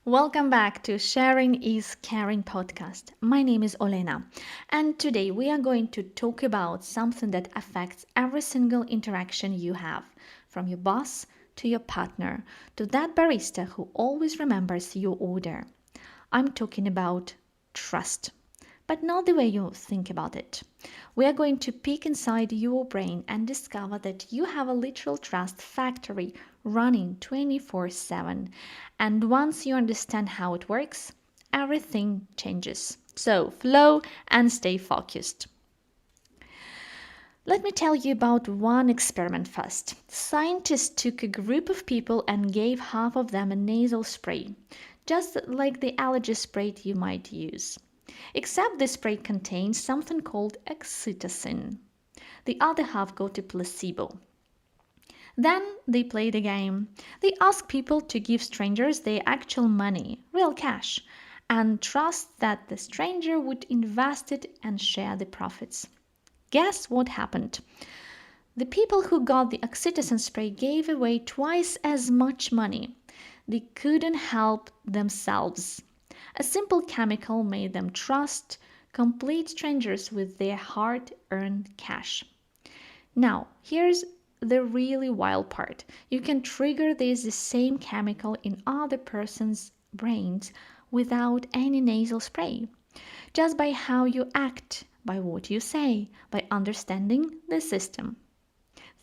Welcome back to Sharing is Caring podcast. My name is Olena, and today we are going to talk about something that affects every single interaction you have, from your boss to your partner to that barista who always remembers your order. I'm talking about trust, but not the way you think about it. We are going to peek inside your brain and discover that you have a literal trust factory running 24/7. And once you understand how it works, everything changes. So, flow and stay focused. Let me tell you about one experiment first. Scientists took a group of people and gave half of them a nasal spray, just like the allergy spray you might use. Except the spray contains something called oxytocin. The other half got a placebo. Then they played a game. They asked people to give strangers their actual money, real cash, and trust that the stranger would invest it and share the profits. Guess what happened? The people who got the oxytocin spray gave away twice as much money. They couldn't help themselves. A simple chemical made them trust complete strangers with their hard earned cash. Now, here's the really wild part. You can trigger this the same chemical in other person's brains without any nasal spray, just by how you act, by what you say, by understanding the system.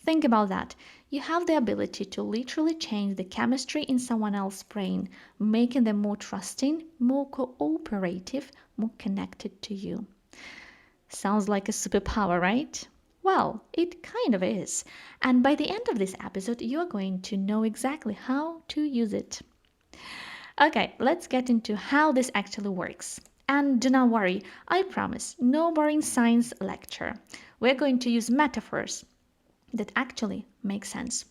Think about that. You have the ability to literally change the chemistry in someone else's brain, making them more trusting, more cooperative, more connected to you. Sounds like a superpower, right? Well, it kind of is. And by the end of this episode, you're going to know exactly how to use it. Okay, let's get into how this actually works. And do not worry, I promise, no boring science lecture. We're going to use metaphors that actually make sense.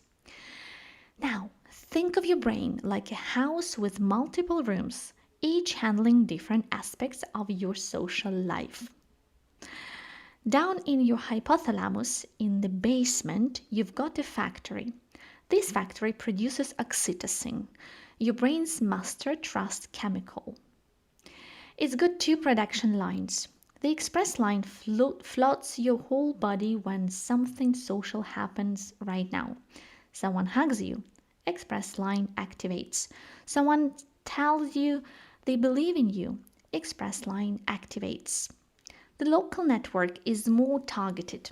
Now, think of your brain like a house with multiple rooms, each handling different aspects of your social life. Down in your hypothalamus, in the basement, you've got a factory. This factory produces oxytocin, your brain's master trust chemical. It's got two production lines. The express line floats your whole body when something social happens right now. Someone hugs you, express line activates. Someone tells you they believe in you, express line activates. The local network is more targeted.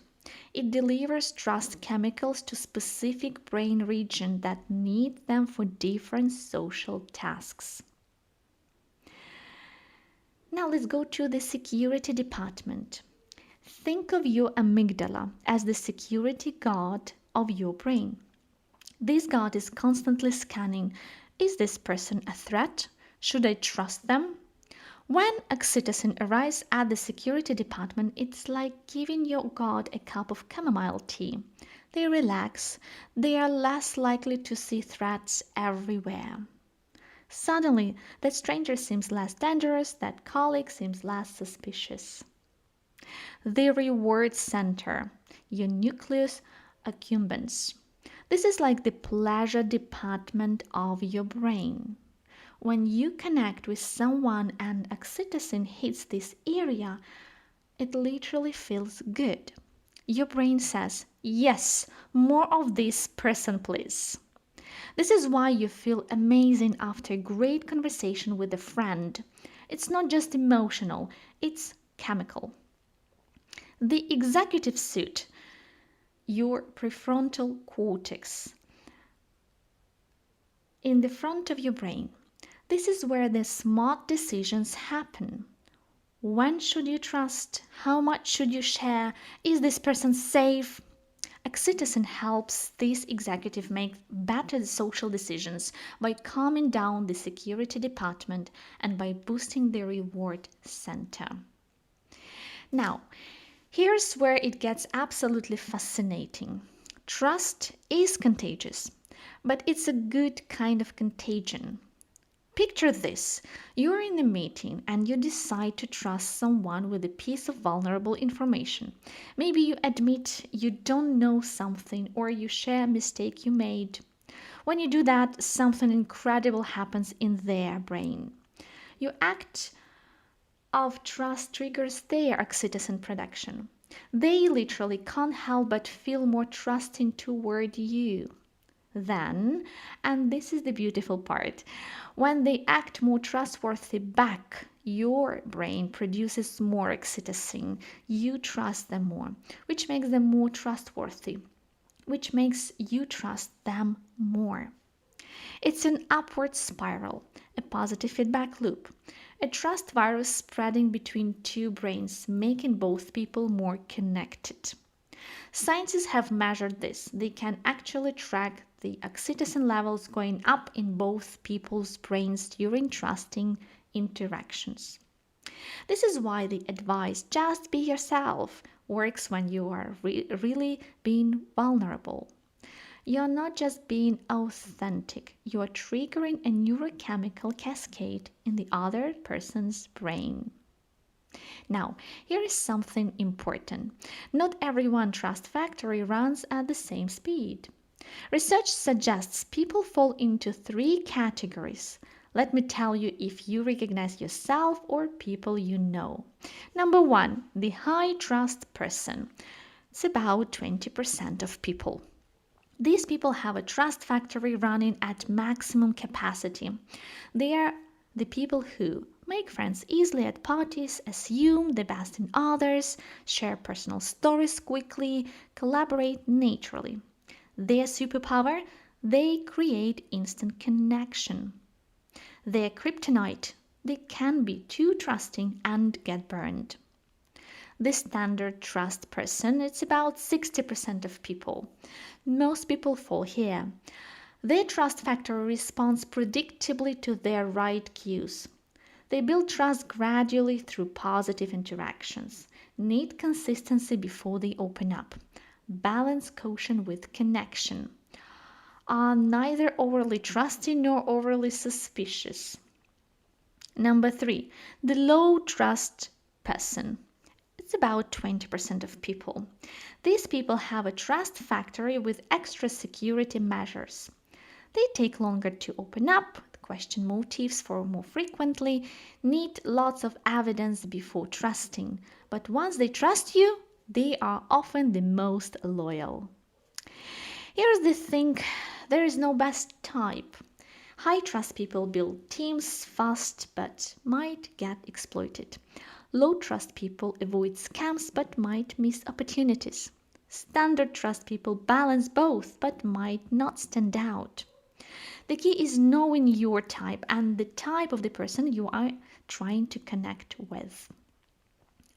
It delivers trust chemicals to specific brain regions that need them for different social tasks. Now let's go to the security department. Think of your amygdala as the security guard of your brain. This guard is constantly scanning. Is this person a threat? Should I trust them? When oxytocin arrives at the security department, it's like giving your guard a cup of chamomile tea. They relax. They are less likely to see threats everywhere. Suddenly, that stranger seems less dangerous, that colleague seems less suspicious. The reward center, your nucleus accumbens. This is like the pleasure department of your brain. When you connect with someone and oxytocin hits this area, it literally feels good. Your brain says, yes, more of this person, please. This is why you feel amazing after a great conversation with a friend. It's not just emotional, it's chemical. The executive suit, your prefrontal cortex, in the front of your brain. This is where the smart decisions happen. When should you trust? How much should you share? Is this person safe? Oxytocin helps this executive make better social decisions by calming down the security department and by boosting the reward center. Now, here's where it gets absolutely fascinating. Trust is contagious, but it's a good kind of contagion. Picture this. You're in a meeting and you decide to trust someone with a piece of vulnerable information. Maybe you admit you don't know something or you share a mistake you made. When you do that, something incredible happens in their brain. Your act of trust triggers their oxytocin production. They literally can't help but feel more trusting toward you. Then, and this is the beautiful part, when they act more trustworthy back, your brain produces more oxytocin. You trust them more, which makes them more trustworthy, which makes you trust them more. It's an upward spiral, a positive feedback loop, a trust virus spreading between two brains, making both people more connected. Scientists have measured this. They can actually track the oxytocin levels going up in both people's brains during trusting interactions. This is why the advice just be yourself works when you are really being vulnerable. You're not just being authentic, you're triggering a neurochemical cascade in the other person's brain. Now, here is something important. Not everyone trust factory runs at the same speed. Research suggests people fall into three categories. Let me tell you if you recognize yourself or people you know. Number one, the high trust person. It's about 20% of people. These people have a trust factory running at maximum capacity. They are the people who make friends easily at parties, assume the best in others, share personal stories quickly, collaborate naturally. Their superpower? They create instant connection. Their kryptonite? They can be too trusting and get burned. The standard trust person, it's about 60% of people. Most people fall here. Their trust factor responds predictably to their right cues. They build trust gradually through positive interactions. Need consistency before they open up. Balance caution with connection. Are neither overly trusting nor overly suspicious. Number three, the low trust person. It's about 20% of people. These people have a trust factory with extra security measures. They take longer to open up, question motives for more frequently, need lots of evidence before trusting. But once they trust you, they are often the most loyal. Here's the thing, there is no best type. High trust people build teams fast but might get exploited. Low trust people avoid scams but might miss opportunities. Standard trust people balance both but might not stand out. The key is knowing your type and the type of the person you are trying to connect with.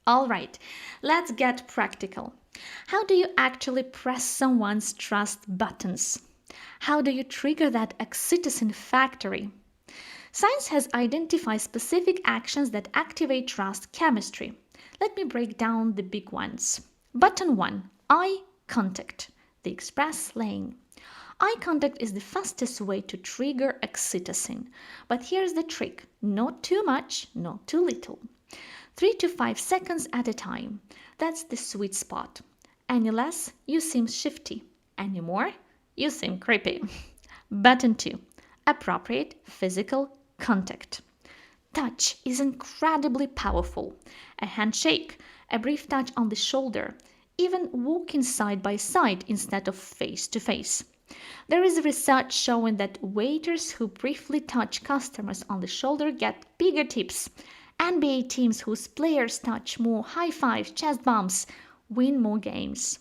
All right, let's get practical. How do you actually press someone's trust buttons? How do you trigger that oxytocin factory? Science has identified specific actions that activate trust chemistry. Let me break down the big ones. Button 1, eye contact, the express lane. Eye contact is the fastest way to trigger oxytocin. But here's the trick, not too much, not too little. 3 to 5 seconds at a time. That's the sweet spot. Any less, you seem shifty. Any more, you seem creepy. Button 2, appropriate physical contact. Touch is incredibly powerful. A handshake, a brief touch on the shoulder, even walking side by side instead of face to face. There is research showing that waiters who briefly touch customers on the shoulder get bigger tips. NBA teams whose players touch more high fives, chest bumps, win more games.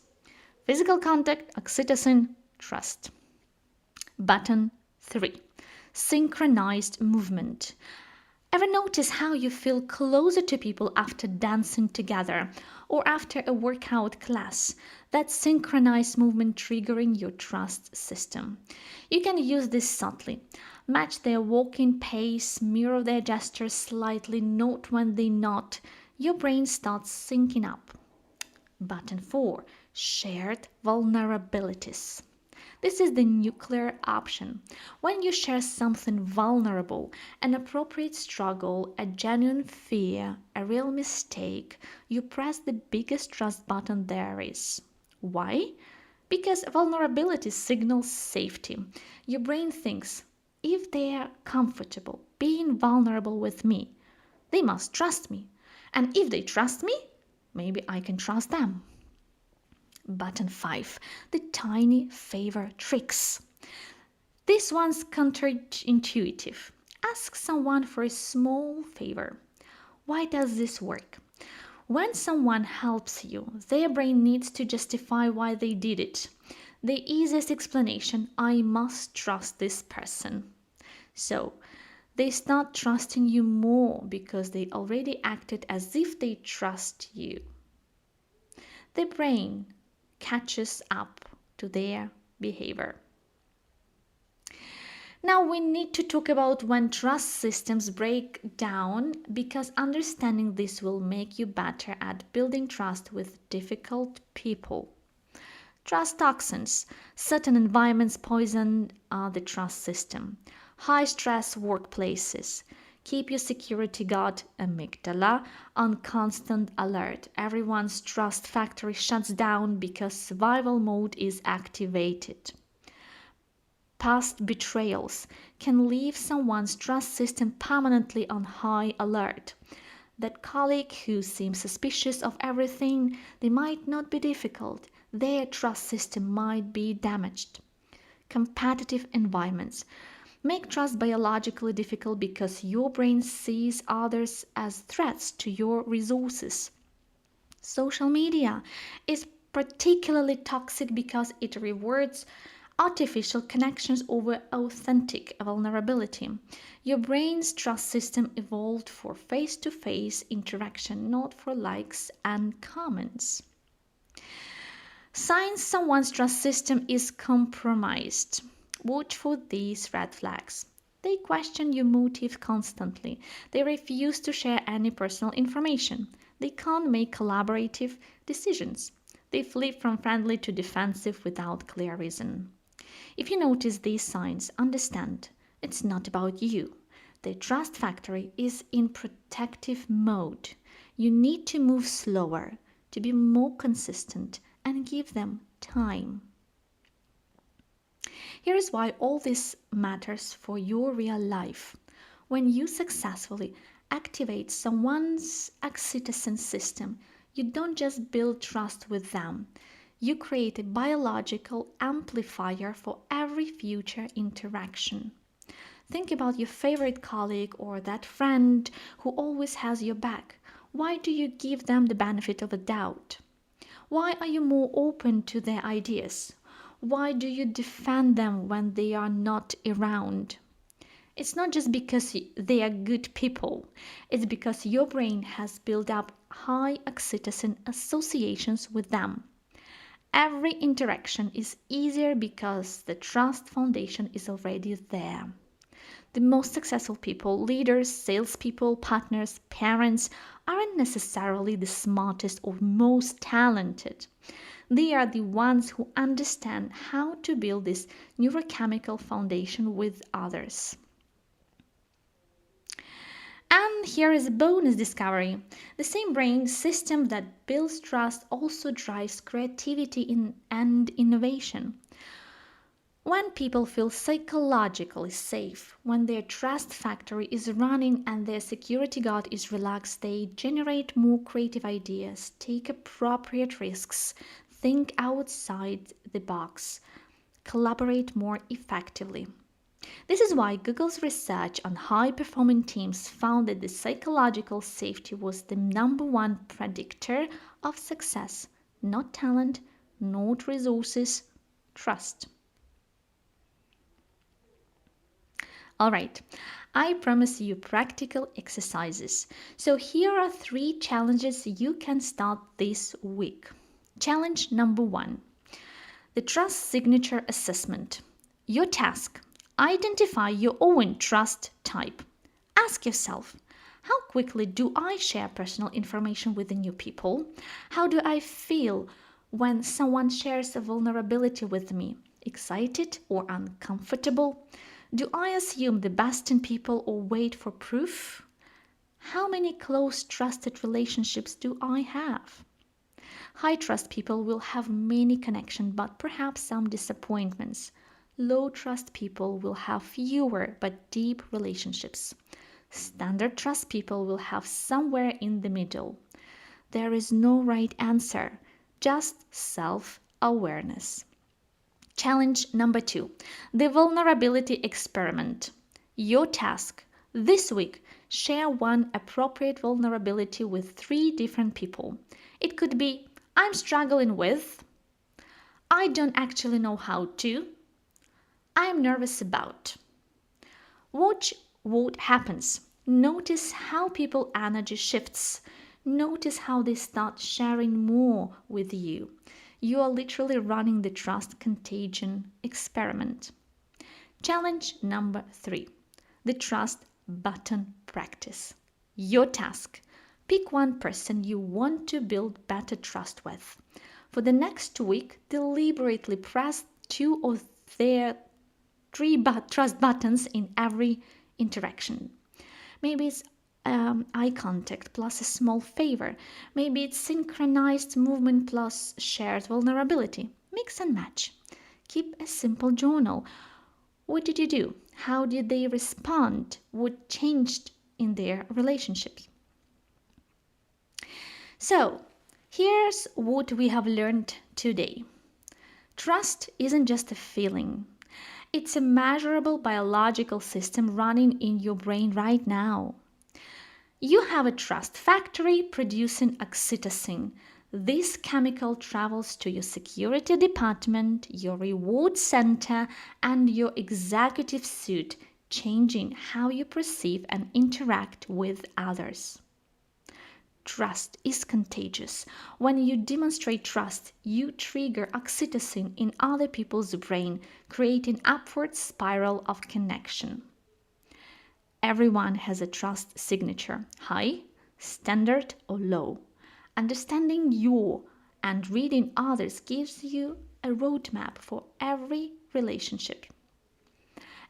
Physical contact, oxytocin, trust. Button 3. Synchronized movement. Ever notice how you feel closer to people after dancing together or after a workout class? That synchronized movement triggering your trust system. You can use this subtly. Match their walking pace, mirror their gestures slightly, note when they nod. Your brain starts syncing up. Button 4. Shared vulnerabilities. This is the nuclear option. When you share something vulnerable, an appropriate struggle, a genuine fear, a real mistake, you press the biggest trust button there is. Why? Because vulnerability signals safety. Your brain thinks, if they're comfortable being vulnerable with me, they must trust me. And if they trust me, maybe I can trust them. Button 5. The tiny favor tricks. This one's counterintuitive. Ask someone for a small favor. Why does this work? When someone helps you, their brain needs to justify why they did it. The easiest explanation, I must trust this person. So, they start trusting you more because they already acted as if they trust you. The brain catches up to their behavior. Now we need to talk about when trust systems break down because understanding this will make you better at building trust with difficult people. Trust toxins. Certain environments poison the trust system. High stress workplaces. Keep your security guard, amygdala, on constant alert. Everyone's trust factory shuts down because survival mode is activated. Past betrayals can leave someone's trust system permanently on high alert. That colleague who seems suspicious of everything, they might not be difficult. Their trust system might be damaged. Competitive environments make trust biologically difficult because your brain sees others as threats to your resources. Social media is particularly toxic because it rewards artificial connections over authentic vulnerability. Your brain's trust system evolved for face to face interaction, not for likes and comments. Signs someone's trust system is compromised. Watch for these red flags. They question your motive constantly. They refuse to share any personal information. They can't make collaborative decisions. They flip from friendly to defensive without clear reason. If you notice these signs, understand it's not about you. The trust factory is in protective mode. You need to move slower, to be more consistent, and give them time. Here is why all this matters for your real life. When you successfully activate someone's oxytocin system, you don't just build trust with them, you create a biological amplifier for every future interaction. Think about your favorite colleague or that friend who always has your back. Why do you give them the benefit of a doubt? Why are you more open to their ideas? Why do you defend them when they are not around? It's not just because they are good people. It's because your brain has built up high oxytocin associations with them. Every interaction is easier because the trust foundation is already there. The most successful people, leaders, salespeople, partners, parents, aren't necessarily the smartest or most talented. They are the ones who understand how to build this neurochemical foundation with others. And here is a bonus discovery. The same brain system that builds trust also drives creativity and innovation. When people feel psychologically safe, when their trust factory is running and their security guard is relaxed, they generate more creative ideas, take appropriate risks, think outside the box, collaborate more effectively. This is why Google's research on high-performing teams found that the psychological safety was the number one predictor of success. Not talent, not resources, trust. Alright, I promise you practical exercises. So here are 3 challenges you can start this week. Challenge number 1. The Trust Signature Assessment. Your task. Identify your own trust type. Ask yourself, how quickly do I share personal information with the new people? How do I feel when someone shares a vulnerability with me? Excited or uncomfortable? Do I assume the best in people or wait for proof? How many close, trusted relationships do I have? High trust people will have many connections but perhaps some disappointments. Low trust people will have fewer but deep relationships. Standard trust people will have somewhere in the middle. There is no right answer, just self awareness. Challenge number 2, the vulnerability experiment. Your task this week: share one appropriate vulnerability with 3 different people. It could be: I'm struggling with, I don't actually know how to, I'm nervous about. Watch what happens. Notice how people energy shifts. Notice how they start sharing more with you. You are literally running the trust contagion experiment. Challenge number 3, the trust button practice. Your task: pick one person you want to build better trust with. For the next week, deliberately press 2 or their 3 trust buttons in every interaction. Maybe it's eye contact plus a small favor. Maybe it's synchronized movement plus shared vulnerability. Mix and match. Keep a simple journal. What did you do? How did they respond? What changed in their relationships? So, here's what we have learned today. Trust isn't just a feeling. It's a measurable biological system running in your brain right now. You have a trust factory producing oxytocin. This chemical travels to your security department, your reward center, and your executive suite, changing how you perceive and interact with others. Trust is contagious. When you demonstrate trust, you trigger oxytocin in other people's brain, creating upward spiral of connection. Everyone has a trust signature: high, standard, or low. Understanding your and reading others gives you a roadmap for every relationship.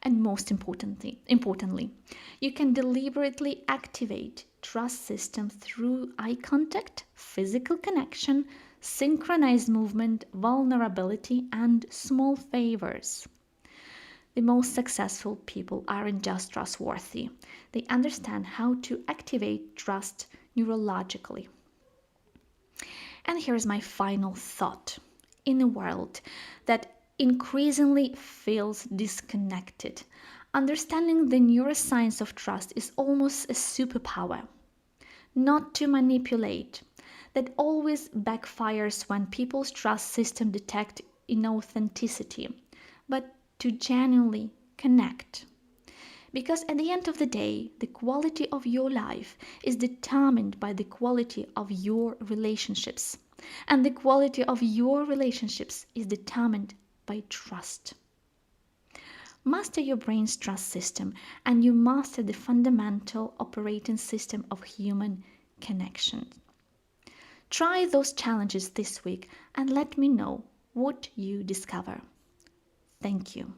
And most importantly, you can deliberately activate trust system through eye contact, physical connection, synchronized movement, vulnerability, and small favors. The most successful people aren't just trustworthy, they understand how to activate trust neurologically. And here's my final thought. In a world that increasingly feels disconnected, understanding the neuroscience of trust is almost a superpower. Not to manipulate, that always backfires when people's trust system detect inauthenticity, but to genuinely connect. Because at the end of the day, the quality of your life is determined by the quality of your relationships. And the quality of your relationships is determined by trust. Master your brain's trust system, and you master the fundamental operating system of human connection. Try those challenges this week and let me know what you discover. Thank you.